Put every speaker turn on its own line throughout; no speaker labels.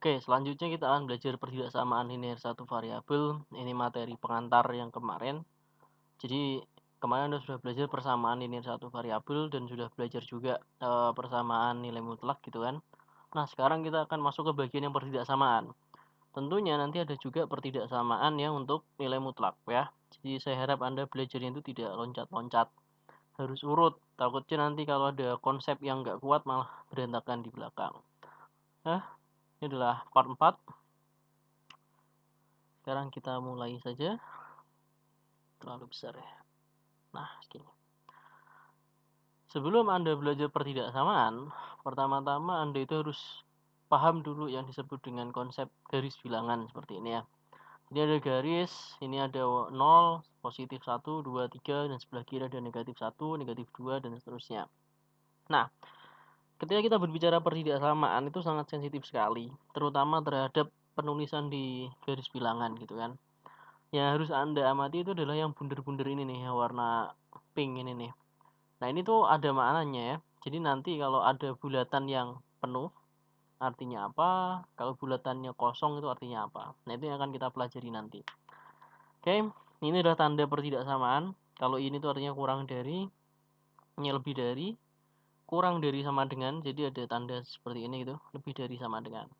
Oke, selanjutnya kita akan belajar pertidaksamaan linear satu variabel. Ini materi pengantar yang kemarin. Jadi kemarin Anda sudah belajar persamaan linear satu variabel dan sudah belajar juga persamaan nilai mutlak gitu kan. Nah, sekarang kita akan masuk ke bagian yang pertidaksamaan. Tentunya nanti ada juga pertidaksamaan ya untuk nilai mutlak ya. Jadi saya harap Anda belajarnya itu tidak loncat-loncat, harus urut. Takutnya nanti kalau ada konsep yang nggak kuat malah berantakan di belakang. Nah, ini adalah part 4. Sekarang kita mulai saja. Terlalu besar ya. Nah, segini. Sebelum Anda belajar pertidaksamaan, pertama-tama Anda itu harus paham dulu yang disebut dengan konsep garis bilangan seperti ini ya. Ini ada garis, ini ada 0, positif 1, 2, 3, dan sebelah kiri ada negatif 1, negatif 2, dan seterusnya. Nah, ketika kita berbicara pertidaksamaan itu sangat sensitif sekali, terutama terhadap penulisan di garis bilangan gitu kan. Yang harus Anda amati itu adalah yang bunder-bunder ini nih, yang warna pink ini nih. Nah, ini tuh ada maknanya ya. Jadi nanti kalau ada bulatan yang penuh, artinya apa? Kalau bulatannya kosong itu artinya apa? Nah, itu yang akan kita pelajari nanti. Oke, ini adalah tanda pertidaksamaan. Kalau ini tuh artinya kurang dari, ini lebih dari, kurang dari sama dengan. Jadi ada tanda seperti ini gitu, lebih dari sama dengan.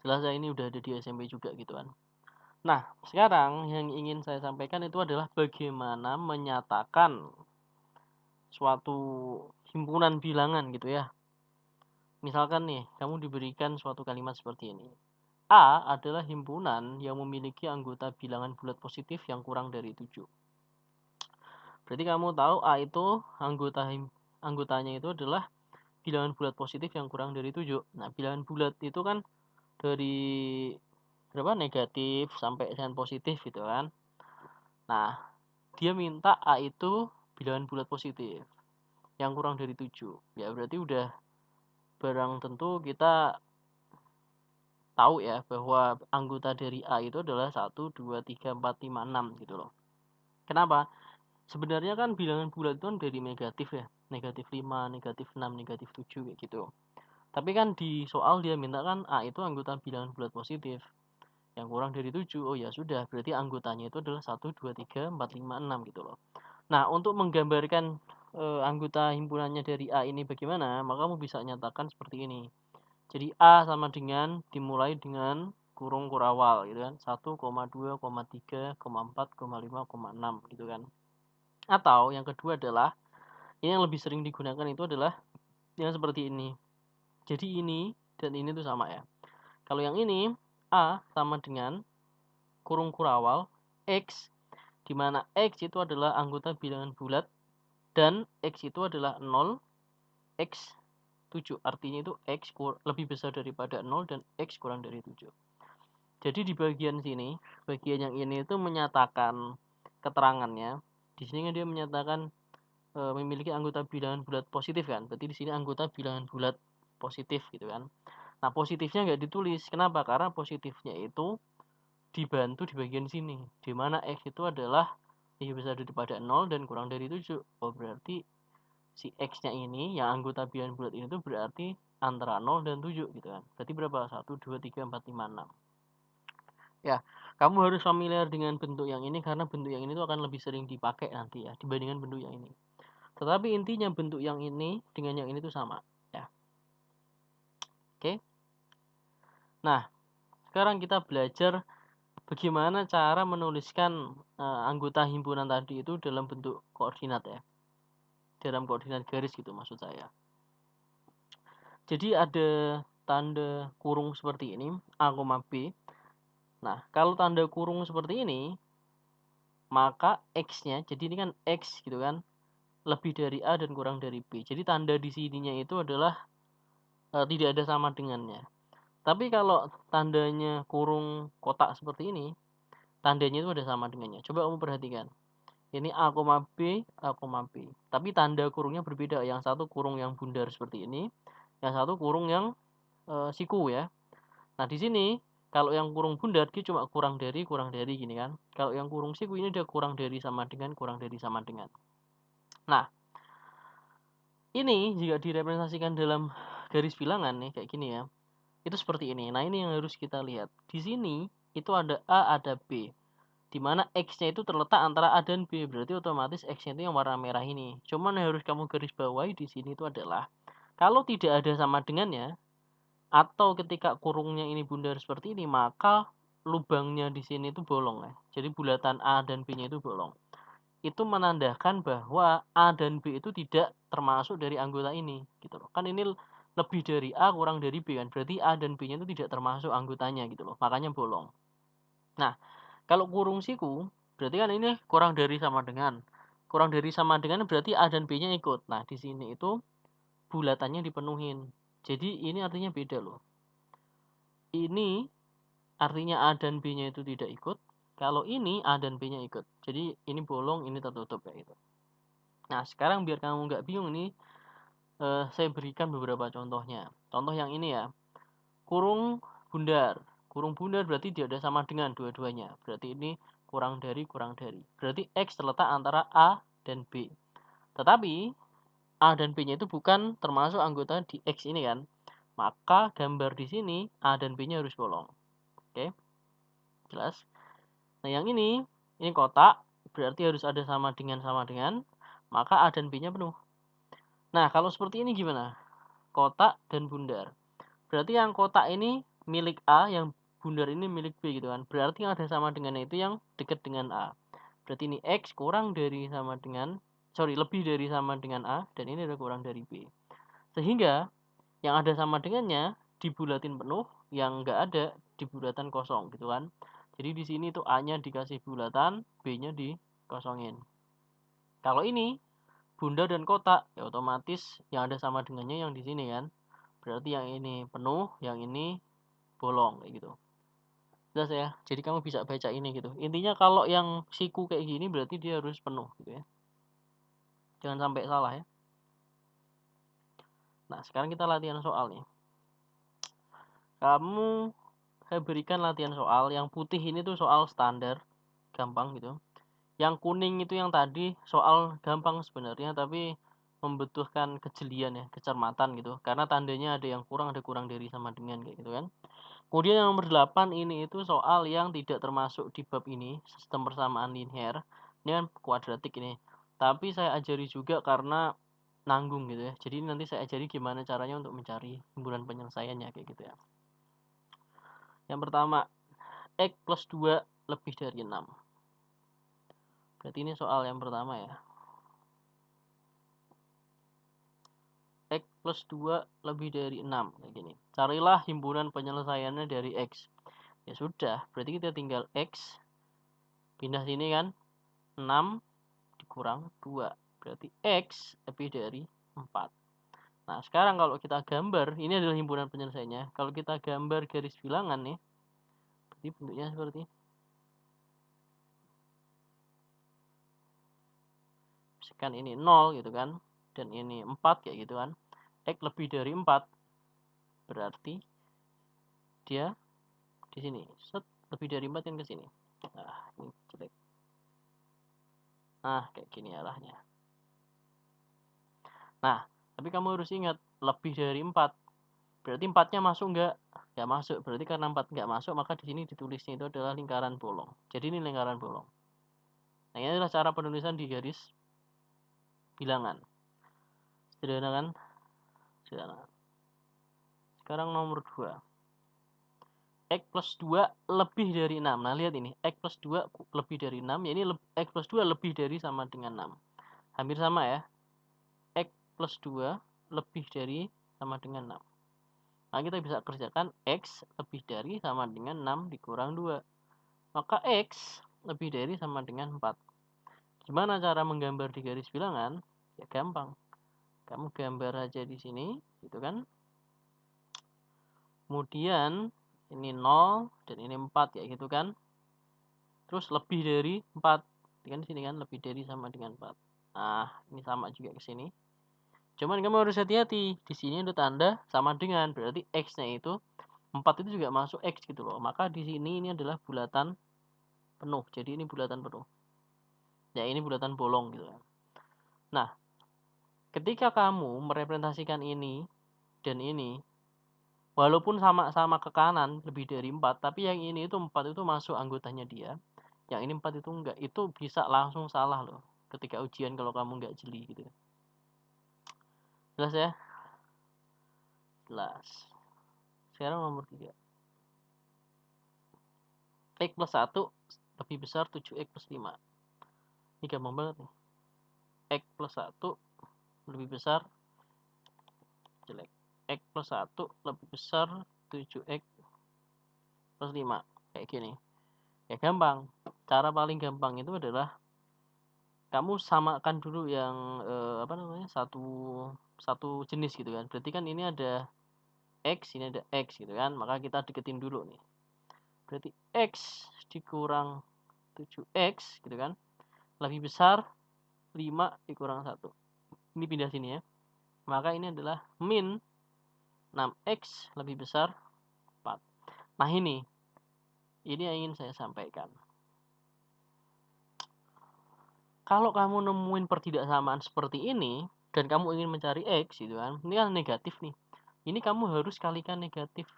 Jelas ya, ini udah ada di SMP juga gitu kan. Nah, sekarang yang ingin saya sampaikan itu adalah bagaimana menyatakan suatu himpunan bilangan gitu ya. Misalkan nih, kamu diberikan suatu kalimat seperti ini. A adalah himpunan yang memiliki anggota bilangan bulat positif yang kurang dari 7. Berarti kamu tahu A itu anggotanya itu adalah bilangan bulat positif yang kurang dari 7. Nah, bilangan bulat itu kan dari berapa negatif sampai dengan positif gitu kan. Nah, dia minta A itu bilangan bulat positif yang kurang dari 7. Ya berarti udah barang tentu kita tahu ya bahwa anggota dari A itu adalah 1, 2, 3, 4, 5, 6 gitu loh. Kenapa? Sebenarnya kan bilangan bulat itu kan dari negatif ya. Negatif 5, negatif 6, negatif 7 kayak gitu. Tapi kan di soal dia minta kan A itu anggota bilangan bulat positif yang kurang dari 7. Oh ya sudah, berarti anggotanya itu adalah 1, 2, 3, 4, 5, 6 gitu loh. Nah, untuk menggambarkan anggota himpunannya dari A ini bagaimana, maka kamu bisa nyatakan seperti ini. Jadi A sama dengan dimulai dengan kurung kurawal gitu kan. 1, 2, 3, 4, 5, 6 gitu kan. Atau yang kedua adalah ini yang lebih sering digunakan itu adalah yang seperti ini. Jadi ini dan ini tuh sama ya. Kalau yang ini A sama dengan kurung kurawal X, di mana X itu adalah anggota bilangan bulat dan X itu adalah 0, X 7. Artinya itu X lebih besar daripada 0 dan X kurang dari 7. Jadi di bagian sini, bagian yang ini itu menyatakan keterangannya. Di sini kan dia menyatakan memiliki anggota bilangan bulat positif kan. Berarti di sini anggota bilangan bulat positif gitu kan. Nah, positifnya nggak ditulis. Kenapa? Karena positifnya itu dibantu di bagian sini. Di mana X itu adalah lebih besar daripada 0 dan kurang dari 7. Oh, berarti si X-nya ini, yang anggota bilangan bulat ini tuh berarti antara 0 dan 7 gitu kan. Berarti berapa? 1, 2, 3, 4, 5, 6. Ya, kamu harus familiar dengan bentuk yang ini karena bentuk yang ini tuh akan lebih sering dipakai nanti ya dibandingkan bentuk yang ini. Tetapi intinya bentuk yang ini dengan yang ini tuh sama ya. Oke. Nah, sekarang kita belajar bagaimana cara menuliskan anggota himpunan tadi itu dalam bentuk koordinat ya. Dalam koordinat garis gitu maksud saya. Jadi ada tanda kurung seperti ini, A, B. Nah, kalau tanda kurung seperti ini, maka X-nya, jadi ini kan X gitu kan, lebih dari A dan kurang dari B. Jadi tanda di sininya itu adalah tidak ada sama dengannya. Tapi kalau tandanya kurung kotak seperti ini, tandanya itu ada sama dengannya. Coba kamu perhatikan. Ini A, B, A, B. Tapi tanda kurungnya berbeda. Yang satu kurung yang bundar seperti ini, yang satu kurung yang siku ya. Nah, di sini kalau yang kurung bundar dia cuma kurang dari gini kan. Kalau yang kurung siku ini dia kurang dari sama dengan kurang dari sama dengan. Nah, ini jika direpresentasikan dalam garis bilangan nih kayak gini ya. itu seperti ini. Nah, ini yang harus kita lihat. Di sini itu ada A, ada B. Di mana X-nya itu terletak antara A dan B. Berarti otomatis X-nya itu yang warna merah ini. Cuman yang harus kamu garis bawahi di sini itu adalah kalau tidak ada sama dengannya atau ketika kurungnya ini bundar seperti ini, maka lubangnya di sini itu bolong ya. Jadi bulatan A dan B-nya itu bolong. Itu menandakan bahwa A dan B itu tidak termasuk dari anggota ini, gitu loh. Kan ini lebih dari A kurang dari B kan. Berarti A dan B-nya itu tidak termasuk anggotanya gitu loh. Makanya bolong. Nah, kalau kurung siku, berarti kan ini kurang dari sama dengan. Kurang dari sama dengan berarti A dan B-nya ikut. Nah, di sini itu bulatannya dipenuhin. Jadi ini artinya beda loh. Ini artinya A dan B-nya itu tidak ikut. Kalau ini A dan B-nya ikut. Jadi ini bolong, ini tertutup kayak gitu. Nah, sekarang biar kamu nggak bingung nih, saya berikan beberapa contohnya. Contoh yang ini ya, kurung bundar. Kurung bundar berarti dia ada sama dengan dua-duanya. Berarti ini kurang dari, kurang dari. Berarti X terletak antara A dan B. Tetapi A dan B-nya itu bukan termasuk anggota di X ini kan. Maka gambar di sini A dan B-nya harus bolong. Oke, jelas? Nah, yang ini kotak, berarti harus ada sama dengan, maka A dan B-nya penuh. Nah, kalau seperti ini gimana? Kotak dan bundar. Berarti yang kotak ini milik A, yang bundar ini milik B gitu kan. Berarti yang ada sama dengannya itu yang dekat dengan A. Berarti ini X kurang dari sama dengan, lebih dari sama dengan A, dan ini ada kurang dari B. Sehingga yang ada sama dengannya dibulatin penuh, yang enggak ada dibulatan kosong gitu kan. Jadi di sini tuh A-nya dikasih bulatan, B-nya dikosongin. Kalau ini bundar dan kotak, ya otomatis yang ada sama dengannya yang di sini kan. Berarti yang ini penuh, yang ini bolong kayak gitu. Jelas ya. Jadi kamu bisa baca ini gitu. Intinya kalau yang siku kayak gini berarti dia harus penuh gitu ya. Jangan sampai salah ya. Nah, sekarang kita latihan soal nih. Kamu saya berikan latihan soal. Yang putih ini tuh soal standar, gampang gitu. Yang kuning itu yang tadi soal gampang sebenarnya, tapi membutuhkan kejelian ya, kecermatan gitu. Karena tandanya ada kurang dari sama dengan kayak gitu kan. Kemudian yang nomor 8 ini itu soal yang tidak termasuk di bab ini, sistem persamaan linear. Ini kan kuadratik ini. Tapi saya ajari juga karena nanggung gitu ya. Jadi nanti saya ajari gimana caranya untuk mencari himpunan penyelesaiannya kayak gitu ya. Yang pertama, X plus 2 lebih dari 6. Berarti ini soal yang pertama ya. X plus 2 lebih dari 6 kayak gini. Carilah himpunan penyelesaiannya dari X. Ya sudah, berarti kita tinggal X pindah sini kan. 6 dikurang 2. Berarti X lebih dari 4. Nah, sekarang kalau kita gambar, ini adalah himpunan penyelesaiannya. Kalau kita gambar garis bilangan nih, berarti bentuknya seperti misalkan ini 0 gitu kan, dan ini 4 kayak gitu kan. X lebih dari 4, berarti dia di sini. Set, lebih dari 4 kan ke sini. Nah, ini jelek. Nah, kayak gini arahnya. Nah, tapi kamu harus ingat, lebih dari 4. Berarti 4-nya masuk nggak? Nggak masuk. Berarti karena 4 nggak masuk, maka di sini ditulisnya itu adalah lingkaran bolong. Jadi ini lingkaran bolong. Nah, ini adalah cara penulisan di garis bilangan. Sederhana kan? Sederhana. Sekarang nomor 2. X plus 2 lebih dari 6. Nah, lihat ini. X plus 2 lebih dari 6. Ya, ini X plus 2 lebih dari sama dengan 6. Hampir sama ya. X plus 2 lebih dari sama dengan 6. Nah, kita bisa kerjakan X lebih dari sama dengan 6 dikurang 2. Maka X lebih dari sama dengan 4. Gimana cara menggambar di garis bilangan? Ya gampang. Kamu gambar aja di sini, gitu kan. Kemudian ini 0 dan ini 4 ya gitu kan. Terus lebih dari 4. Kan di sini kan lebih dari sama dengan 4. Nah, ini sama juga ke sini. Cuman kamu harus hati-hati. Di sini ada tanda sama dengan, berarti X-nya itu 4 itu juga masuk X gitu loh. Maka di sini ini adalah bulatan penuh. Jadi ini bulatan penuh. Ya, ini bulatan bolong gitu kan. Nah, ketika kamu merepresentasikan ini dan ini, Walaupun sama-sama ke kanan lebih dari 4, tapi yang ini itu 4 itu masuk anggotanya dia, yang ini 4 itu enggak. Itu bisa langsung salah loh ketika ujian kalau kamu nggak jeli gitu. Jelas ya? Jelas. Sekarang nomor 3. X plus 1 lebih besar 7X plus 5. Ini gampang banget nih. X plus 1 lebih besar, jelek. X plus 1 lebih besar 7X plus 5. Kayak gini. Ya gampang. Cara paling gampang itu adalah kamu samakan dulu yang satu jenis gitu kan. Berarti kan ini ada X, ini ada X gitu kan. Maka kita deketin dulu nih. Berarti X dikurang 7X gitu kan. Lebih besar 5 dikurang 1. Ini pindah sini ya. Maka ini adalah min 6X lebih besar 4. Nah ini yang ingin saya sampaikan. Kalau kamu nemuin pertidaksamaan seperti ini, dan kamu ingin mencari X gitu kan, ini kan negatif nih. Ini kamu harus kalikan negatif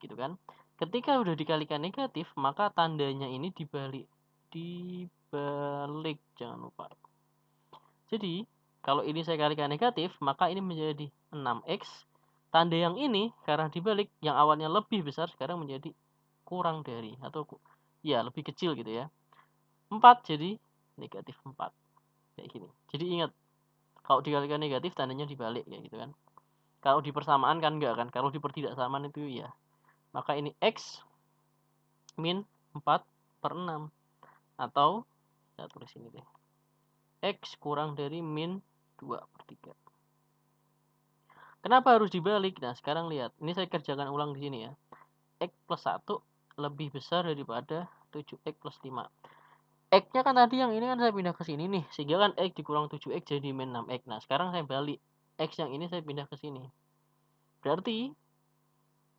gitu kan. Ketika udah dikalikan negatif, maka tandanya ini dibalik, jangan lupa. Jadi, kalau ini saya kalikan negatif, maka ini menjadi 6X. Tanda yang ini, karena dibalik, yang awalnya lebih besar, sekarang menjadi kurang dari, atau ya lebih kecil gitu ya. 4 jadi negatif 4. Kayak gini. Jadi ingat, kalau dikalikan negatif, tandanya dibalik, kayak gitu kan. Kalau di persamaan kan enggak kan. Kalau di pertidaksamaan itu ya. Maka ini X min 4 per 6. Atau, saya tulis ini deh. X kurang dari min 2 per 3. Kenapa harus dibalik? Nah, sekarang lihat. Ini saya kerjakan ulang di sini ya. X plus 1 lebih besar daripada 7X plus 5. X-nya kan tadi yang ini kan saya pindah ke sini nih. Sehingga kan X dikurang 7X jadi min 6X. Nah, sekarang saya balik. X yang ini saya pindah ke sini. Berarti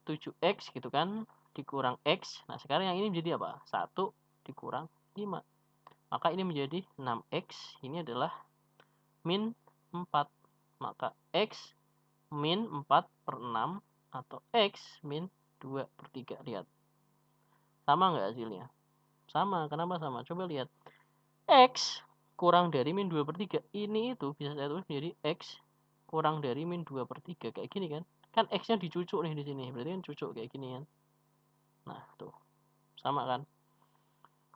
7X gitu kan dikurang X. Nah, sekarang yang ini menjadi apa? 1 dikurang 5. Maka ini menjadi 6X. Ini adalah min 4. Maka X min 4 per 6 atau X min 2 per 3. Lihat. Sama nggak hasilnya? Sama. Kenapa sama? Coba lihat. X kurang dari min 2 per 3. Ini itu bisa saya tulis menjadi X kurang dari min 2 per 3. Kayak gini kan. Kan X-nya dicucuk nih di sini. Berarti kan cucuk kayak gini kan. Nah, tuh. Sama kan?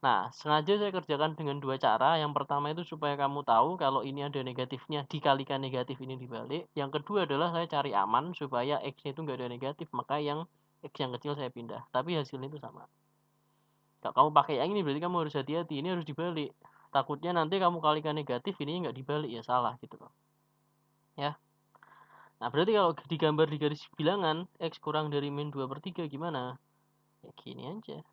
Nah, sengaja saya kerjakan dengan dua cara. Yang pertama itu supaya kamu tahu kalau ini ada negatifnya, dikalikan negatif ini dibalik. Yang kedua adalah saya cari aman supaya X-nya itu nggak ada negatif. Maka yang X yang kecil saya pindah. Tapi hasilnya itu sama. Kalau kamu pakai yang ini berarti kamu harus hati-hati. Ini harus dibalik. Takutnya nanti kamu kalikan negatif, ini nggak dibalik ya salah gitu loh. Ya. Nah, berarti kalau digambar di garis bilangan, X kurang dari min 2 per 3 gimana? Ya gini aja.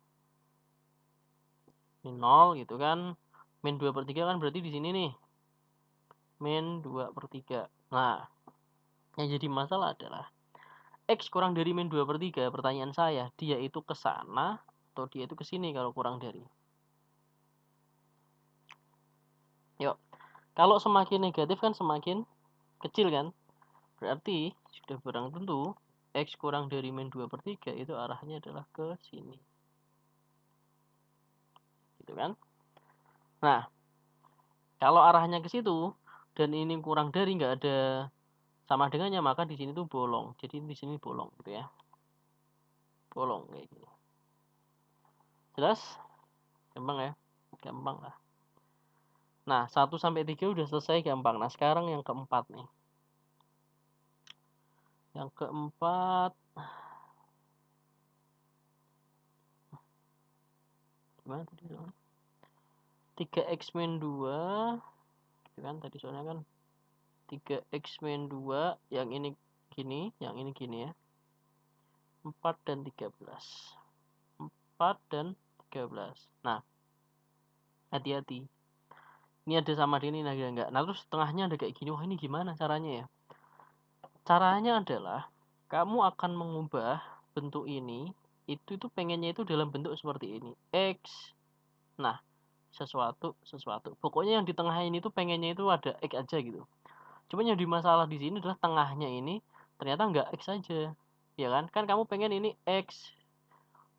Min 0 gitu kan. Min 2 per 3 kan berarti di sini nih. Min 2 per 3. Nah, yang jadi masalah adalah X kurang dari min 2 per 3. Pertanyaan saya, dia itu ke sana atau dia itu ke sini kalau kurang dari? Yuk, kalau semakin negatif kan semakin kecil kan? Berarti sudah barang tentu X kurang dari min 2 per 3 itu arahnya adalah ke sini. Gitu kan? Nah, kalau arahnya ke situ dan ini kurang dari nggak ada sama dengannya, maka di sini tuh bolong. Jadi di sini bolong gitu ya. Bolong kayak gini. Jelas? Gampang ya? Gampang lah. Nah, 1 sampai 3 udah selesai gampang. Nah, sekarang yang keempat nih. Yang keempat gimana tadi soalnya? 3x min 2 gitu kan tadi soalnya kan 3x min 2 yang ini gini, yang ini gini ya. 4 dan 13. 4 dan 13. Nah, hati-hati. Ini ada sama ini ada enggak. Nah, terus tengahnya ada kayak gini. Wah, ini gimana caranya ya? Caranya adalah kamu akan mengubah bentuk ini itu pengennya itu dalam bentuk seperti ini. X. Nah, sesuatu. Pokoknya yang di tengah ini tuh pengennya itu ada X aja gitu. Cuma yang di masalah di sini adalah tengahnya ini ternyata enggak X aja. ya kan? Kan kamu pengen ini X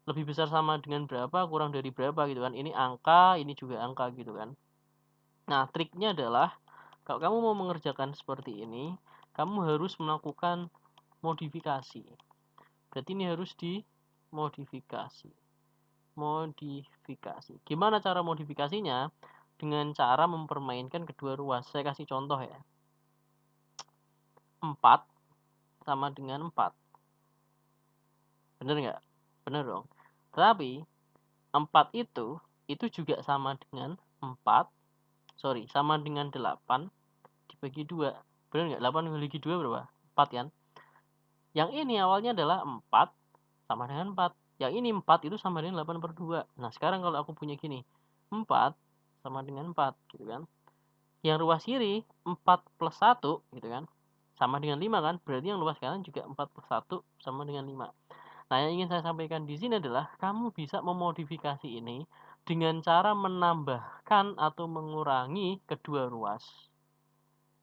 lebih besar sama dengan berapa, kurang dari berapa gitu kan. Ini angka, ini juga angka gitu kan. Nah, triknya adalah kalau kamu mau mengerjakan seperti ini, kamu harus melakukan modifikasi. Berarti ini harus dimodifikasi. Modifikasi. Gimana cara modifikasinya? Dengan cara mempermainkan kedua ruas. Saya kasih contoh ya. 4 sama dengan 4. Bener nggak? Bener dong. Tetapi 4 itu juga sama dengan 4, sama dengan 8 dibagi 2. Bener nggak? 8 dibagi 2 berapa? 4 kan? Yang ini awalnya adalah 4 sama dengan 4. Yang ini 4 itu sama dengan 8/2. Nah, sekarang kalau aku punya gini, 4 sama dengan 4 gitu kan. Yang ruas kiri 4 plus 1 gitu kan. Sama dengan 5 kan? Berarti yang ruas kanan juga 4 plus 1 sama dengan 5. Nah, yang ingin saya sampaikan di sini adalah kamu bisa memodifikasi ini dengan cara menambahkan atau mengurangi kedua ruas.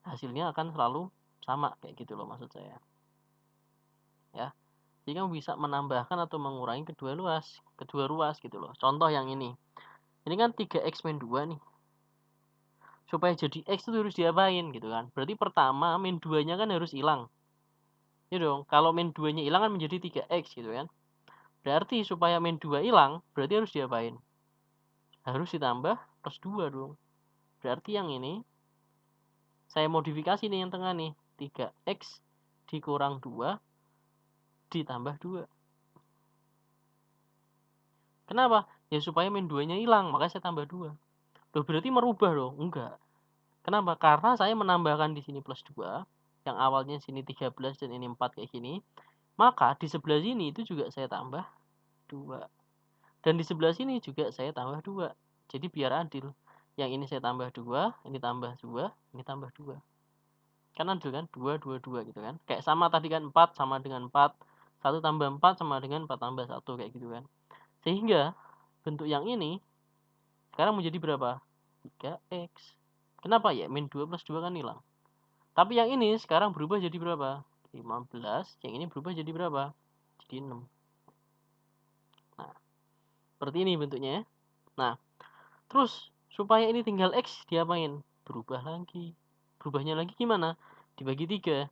Hasilnya akan selalu sama kayak gitu loh maksud saya. Ya. Jadi kamu bisa menambahkan atau mengurangi kedua ruas gitu loh. Contoh yang ini. Ini kan 3x min 2 nih. Supaya jadi x itu harus diapain gitu kan. Berarti pertama min 2-nya kan harus hilang. Ya dong. Kalau min 2-nya hilang kan menjadi 3x gitu kan. Berarti supaya min 2 hilang, berarti harus diapain? Harus ditambah plus 2 dong. Berarti yang ini saya modifikasi nih yang tengah nih. 3x dikurang 2 ditambah 2. Kenapa? Ya supaya min 2-nya hilang, makanya saya tambah 2. Loh, berarti merubah dong? Enggak. Kenapa? Karena saya menambahkan di sini plus 2, yang awalnya sini 13 dan ini 4 kayak gini, maka di sebelah sini itu juga saya tambah 2. Dan di sebelah sini juga saya tambah 2. Jadi biar adil. Yang ini saya tambah 2, ini tambah 2, ini tambah 2. Kan adil kan? 2, 2, 2 gitu kan. Kayak sama tadi kan 4 sama dengan 4. 1 tambah 4 sama dengan 4 tambah 1 kayak gitu kan. Sehingga bentuk yang ini sekarang menjadi berapa? 3x. Kenapa ya? Min 2 plus 2 kan hilang. Tapi yang ini sekarang berubah jadi berapa? 15. Yang ini berubah jadi berapa? Jadi 6. Nah, seperti ini bentuknya ya. Nah, terus supaya ini tinggal X diapain? Berubah lagi. Berubahnya lagi gimana? Dibagi 3.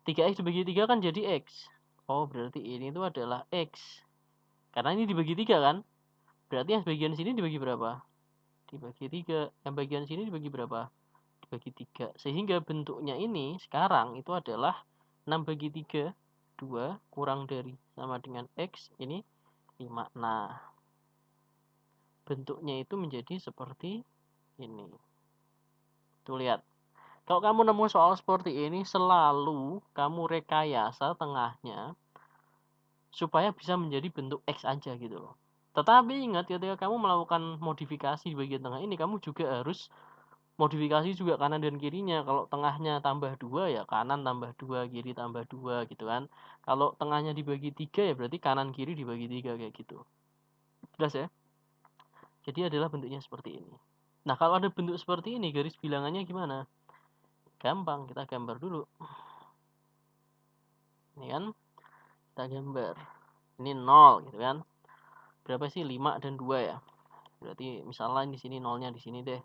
3x dibagi 3 kan jadi X. Oh, berarti ini tuh adalah X. Karena ini dibagi 3 kan? Berarti yang bagian sini dibagi berapa? Dibagi 3. Yang bagian sini dibagi berapa? Dibagi 3. Sehingga bentuknya ini sekarang itu adalah 6 bagi 3. 2 kurang dari sama dengan X. Ini 5. Nah, bentuknya itu menjadi seperti ini. Tuh lihat. Kalau kamu nemu soal seperti ini, selalu kamu rekayasa tengahnya supaya bisa menjadi bentuk X aja gitu loh. Tetapi ingat ketika kamu melakukan modifikasi di bagian tengah ini, kamu juga harus modifikasi juga kanan dan kirinya. Kalau tengahnya tambah 2 ya kanan tambah 2, kiri tambah 2 gitu kan. Kalau tengahnya dibagi 3 ya berarti kanan kiri dibagi 3 kayak gitu. Jelas ya? Jadi adalah bentuknya seperti ini. Nah, kalau ada bentuk seperti ini, garis bilangannya gimana? Gampang, kita gambar dulu. Ini kan, kita gambar. Ini 0 gitu kan. Berapa sih? 5 dan 2 ya. Berarti misalnya di sini nolnya di sini deh.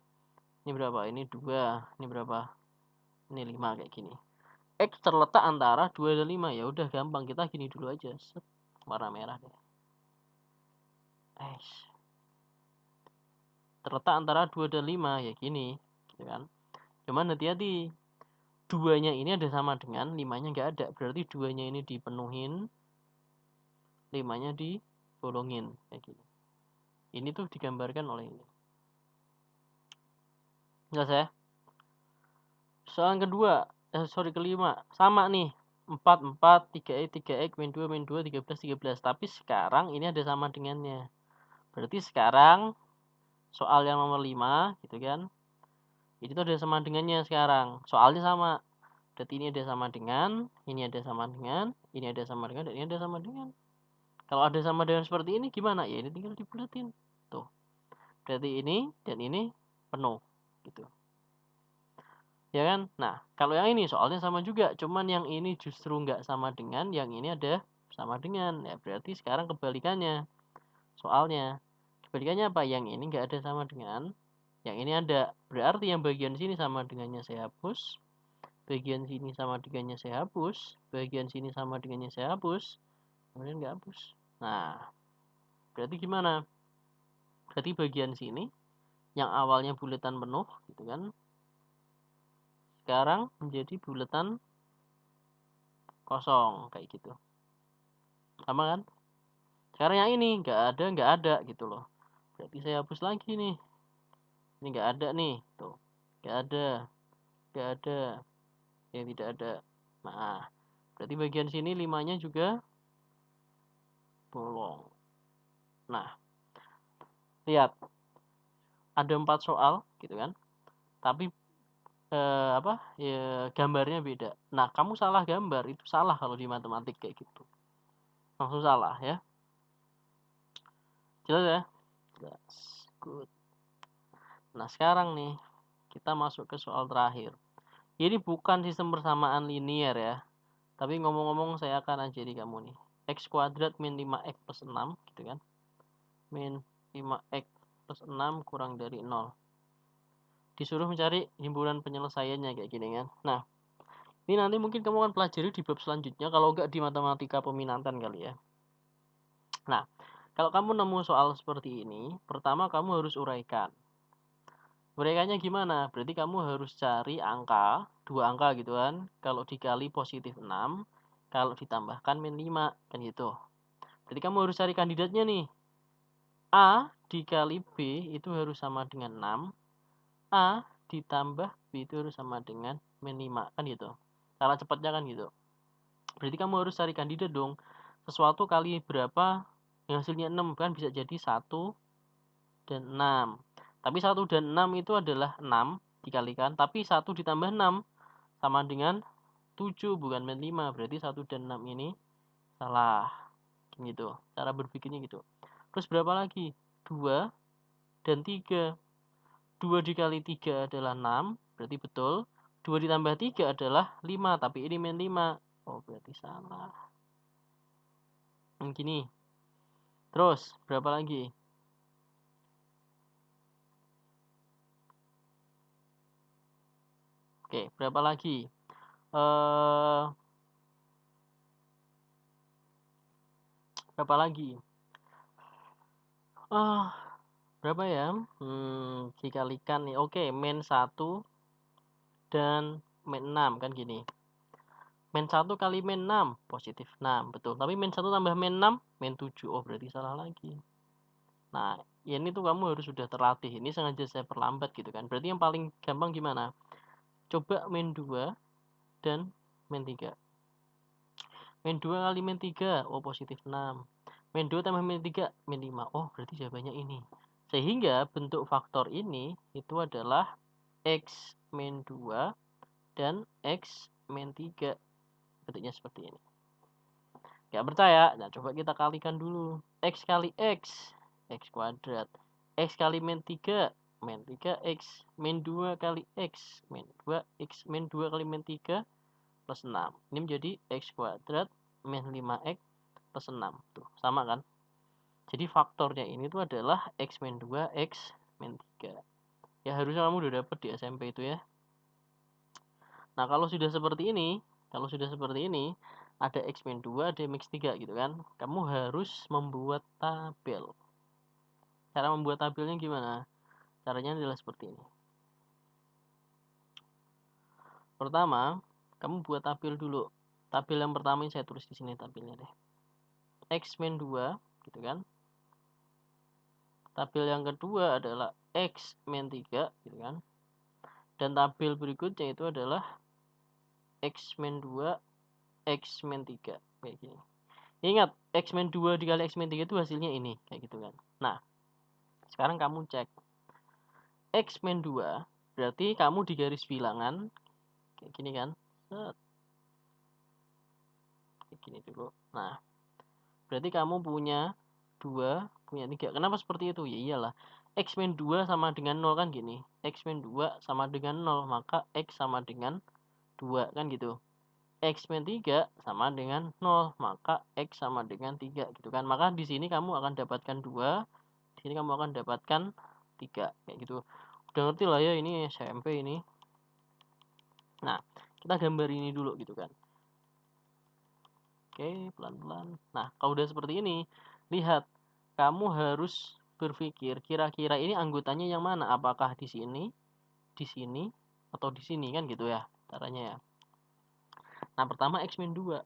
Ini berapa? Ini 2. Ini berapa? Ini 5 kayak gini. X terletak antara 2 dan 5. Ya udah gampang, kita gini dulu aja. Set. Warna merah deh. X terletak antara 2 dan 5 ya gini, gitu kan. Cuman hati-hati. 2-nya ini ada sama dengan 5-nya enggak ada. Berarti 2-nya ini dipenuhin, 5-nya dibolongin kayak gini. Ini tuh digambarkan oleh ini. Jelas ya? Soal kedua, kelima, sama nih. 4, 4, 3x, 3x, min 2, min 2, 13, 13. Tapi sekarang ini ada sama dengannya. Berarti sekarang soal yang nomor 5, gitu kan. Ini tuh ada sama dengannya sekarang. Soalnya sama. Berarti ini ada sama dengan, ini ada sama dengan, ini ada sama dengan, dan ini ada sama dengan. Kalau ada sama dengan seperti ini gimana? Ya ini tinggal dibulatin. Tuh. Berarti ini dan ini penuh. Gitu. Ya kan? Nah, kalau yang ini soalnya sama juga, cuman yang ini justru nggak sama dengan yang ini ada sama dengan, ya berarti sekarang kebalikannya. Soalnya, kebalikannya apa? Yang ini nggak ada sama dengan, yang ini ada. Berarti yang bagian sini sama dengannya saya hapus, bagian sini sama dengannya saya hapus, bagian sini sama dengannya saya hapus, kemudian nggak hapus. Nah, berarti gimana? Berarti bagian sini, yang awalnya bulatan penuh, gitu kan, sekarang menjadi bulatan kosong, kayak gitu. Sama kan? Sekarang yang ini nggak ada gitu loh. Berarti saya hapus lagi nih. Ini nggak ada nih, tuh. Nggak ada, ya tidak ada. Nah, berarti bagian sini 5-nya juga bolong. Nah, lihat, ada 4 soal gitu kan. Tapi ya gambarnya beda. Nah, kamu salah gambar, itu salah kalau di matematik kayak gitu. Langsung salah ya. Jelas ya? Jelas. Good. Nah, sekarang nih kita masuk ke soal terakhir. Ini bukan sistem persamaan linear ya. Tapi ngomong-ngomong saya akan ajari kamu nih. X kuadrat min 5x plus 6 gitu kan. Min 5x plus 6 kurang dari 0. Disuruh mencari himpunan penyelesaiannya kayak gini kan. Nah, ini nanti mungkin kamu akan pelajari di bab selanjutnya, kalau enggak di matematika peminatan kali ya. Nah, kalau kamu nemu soal seperti ini, pertama kamu harus uraikan. Uraikannya gimana? Berarti kamu harus cari angka, 2 angka gitu kan. Kalau dikali positif 6, kalau ditambahkan min 5, kan gitu. Berarti kamu harus cari kandidatnya nih. A dikali B itu harus sama dengan 6. A ditambah B itu harus sama dengan min 5, kan gitu. Cara cepatnya kan gitu. Berarti kamu harus cari kandidat dong. Sesuatu kali berapa yang hasilnya 6, kan bisa jadi 1 dan 6. Tapi 1 dan 6 itu adalah 6 dikalikan, tapi 1 ditambah 6 sama dengan 7, bukan min 5. Berarti 1 dan 6 ini salah. Gitu. Cara berpikirnya gitu. Terus berapa lagi? 2 dan 3. 2 dikali 3 adalah 6, berarti betul. 2 ditambah 3 adalah 5, tapi ini min 5. Oh, berarti salah. Gini. Terus, berapa lagi? Oke, berapa lagi? Berapa lagi? Berapa ya? Dikalikan nih. Oke, min 1 dan min 6, kan gini. Min 1 kali min 6, positif 6, betul. Tapi min 1 tambah min 6, min 7. Oh, berarti salah lagi. Nah, ya ini tuh kamu harus sudah terlatih. Ini sengaja saya perlambat gitu kan. Berarti yang paling gampang gimana? Coba min 2 dan min 3. Min 2 kali min 3, oh positif 6. Min 2 tambah min 3, min 5. Oh, berarti jawabannya ini. Sehingga bentuk faktor ini itu adalah X min 2 dan X min 3. Bentuknya seperti ini. Gak percaya? Nah, coba kita kalikan dulu. X kali X, X kuadrat. X kali min 3, min 3X. Min 2 kali X, min 2X. Min 2 kali min 3, plus 6. Ini menjadi X kuadrat min 5X plus 6. Tuh, sama kan? Jadi faktornya ini tuh adalah X min 2, X min 3. Ya harusnya kamu udah dapet di SMP itu ya. Nah, kalau sudah seperti ini, ada X min 2, ada X 3 gitu kan. Kamu harus membuat tabel. Cara membuat tabelnya gimana? Caranya adalah seperti ini. Pertama, kamu buat tabel dulu. Tabel yang pertama ini saya tulis di sini tabelnya deh. X min 2, gitu kan. Tabel yang kedua adalah X min 3, gitu kan. Dan tabel berikutnya itu adalah X min 2, X min 3. Kayak gini. Ingat, X min 2 dikali X min 3 itu hasilnya ini. Kayak gitu kan. Nah, sekarang kamu cek. X min 2, berarti kamu di garis bilangan. Kayak gini kan. Set. Kayak gini dulu. Nah, berarti kamu punya 2, punya 3. Kenapa seperti itu? Ya iyalah. X min 2 sama dengan 0 kan gini. X min 2 sama dengan 0. Maka X sama dengan 2 kan gitu. X min 3 sama dengan 0, maka X sama dengan 3 gitu kan. Maka di sini kamu akan dapatkan 2, di sini kamu akan dapatkan 3 kayak gitu. Udah ngerti lah ya, ini SMP ini. Nah, kita gambar ini dulu gitu kan. Oke, pelan-pelan. Nah, kalau udah seperti ini, lihat, kamu harus berpikir kira-kira ini anggotanya yang mana? Apakah di sini, atau di sini kan gitu ya caranya ya. Nah, pertama X min 2.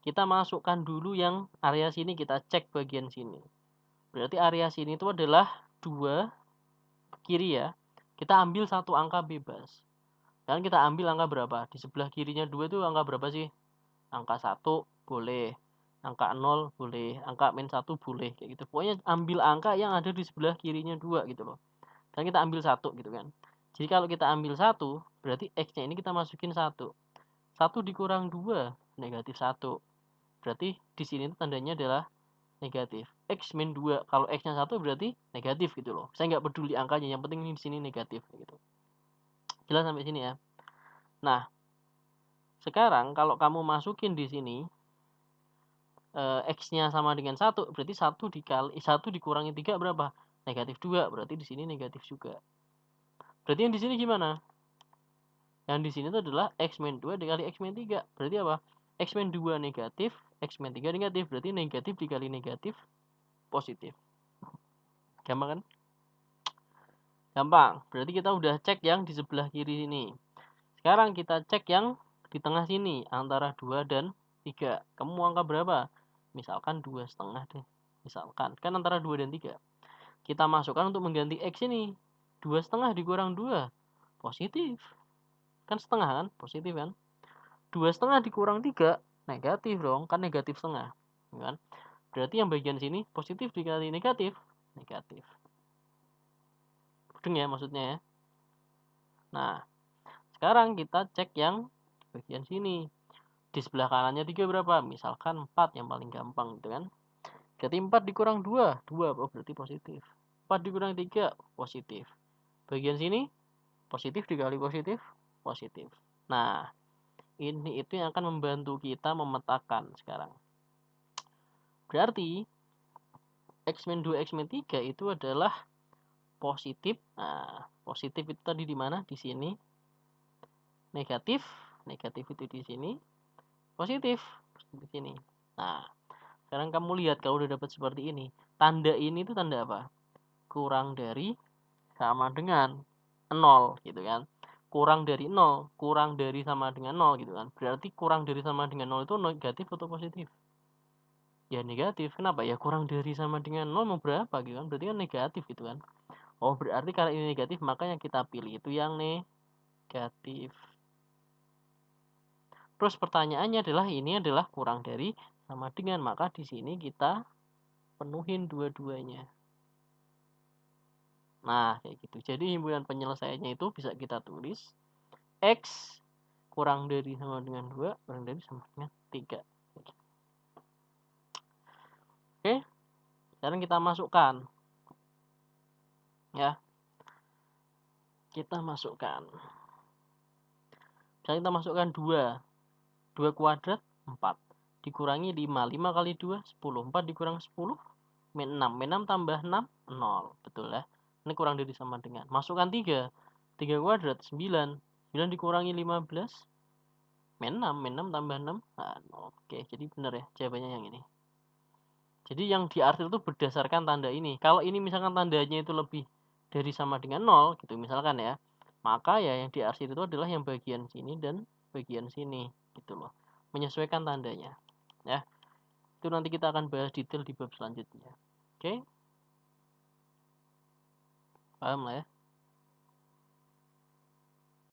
Kita masukkan dulu yang area sini, kita cek bagian sini. Berarti area sini itu adalah 2 kiri ya. Kita ambil satu angka bebas. Dan kita ambil angka berapa? Di sebelah kirinya 2 itu angka berapa sih? Angka 1 boleh. Angka 0 boleh. Angka min 1 boleh. Kayak gitu. Pokoknya ambil angka yang ada di sebelah kirinya 2 gitu loh. Dan kita ambil 1 gitu kan. Jadi kalau kita ambil 1, berarti X-nya ini kita masukin 1. 1 dikurang 2, negatif 1. Berarti di sini tandanya adalah negatif. X min 2. Kalau X-nya 1 berarti negatif gitu loh. Saya nggak peduli angkanya, yang penting ini di sini negatif gitu. Jelas sampai sini ya. Nah, sekarang kalau kamu masukin di sini X-nya sama dengan 1, berarti 1 dikurangi 3 berapa? Negatif 2. Berarti di sini negatif juga. Berarti yang di sini gimana? Yang di sini itu adalah X min 2 dikali X min 3. Berarti apa? X min 2 negatif, X min 3 negatif. Berarti negatif dikali negatif positif. Gampang kan? Gampang. Berarti kita udah cek yang di sebelah kiri sini. Sekarang kita cek yang di tengah sini, antara 2 dan 3. Kamu mau angka berapa? Misalkan 2,5 deh. Misalkan. Kan antara 2 dan 3. Kita masukkan untuk mengganti X ini. 2,5 dikurang 2. Positif. Kan setengah kan? Positif kan? 2,5 dikurang 3. Negatif dong. Kan negatif setengah. Kan? Berarti yang bagian sini positif dikali negatif. Negatif. Mudeng ya maksudnya ya. Nah, sekarang kita cek yang bagian sini. Di sebelah kanannya 3 berapa? Misalkan 4 yang paling gampang gitu kan. Berarti 4 dikurang 2. 2 oh berarti positif. 4 dikurang 3 positif. Bagian sini positif dikali positif positif. Nah, ini itu yang akan membantu kita memetakan sekarang. Berarti X min 2 X min 3 itu adalah positif. Nah, positif itu tadi di mana? Di sini. Negatif, negatif itu di sini. Positif di sini. Nah, sekarang kamu lihat kalau udah dapat seperti ini. Tanda ini itu tanda apa? Kurang dari sama dengan 0 gitu kan. Kurang dari 0, kurang dari sama dengan 0 gitu kan. Berarti kurang dari sama dengan 0 itu negatif atau positif? Ya negatif. Kenapa? Ya kurang dari sama dengan 0 mau berapa gitu kan. Berarti kan negatif gitu kan. Oh, berarti karena ini negatif, maka yang kita pilih itu yang negatif. Terus pertanyaannya adalah ini adalah kurang dari sama dengan, maka di sini kita penuhin dua-duanya. Nah, kayak gitu. Jadi himpunan penyelesaiannya itu bisa kita tulis X kurang dari sama dengan 2, kurang dari sama dengan 3. Oke, sekarang kita masukkan. Ya, kita masukkan. Misalnya kita masukkan 2. 2 kuadrat 4. Dikurangi 5. 5 kali 2, 10. 4 dikurang 10, min 6. Min 6 tambah 6, 0. Betul ya. Ini kurang dari sama dengan. Masukkan 3. 3 kuadrat 9. 9 dikurangi 15, min 6. Min 6 tambah 6, 0. Oke, jadi benar ya jawabannya yang ini. Jadi yang diarsir itu berdasarkan tanda ini. Kalau ini misalkan tandanya itu lebih dari sama dengan 0 gitu misalkan ya. Maka ya yang diarsir itu adalah yang bagian sini dan bagian sini gitu loh. Menyesuaikan tandanya. Ya. Itu nanti kita akan bahas detail di bab selanjutnya. Oke? Paham lah ya?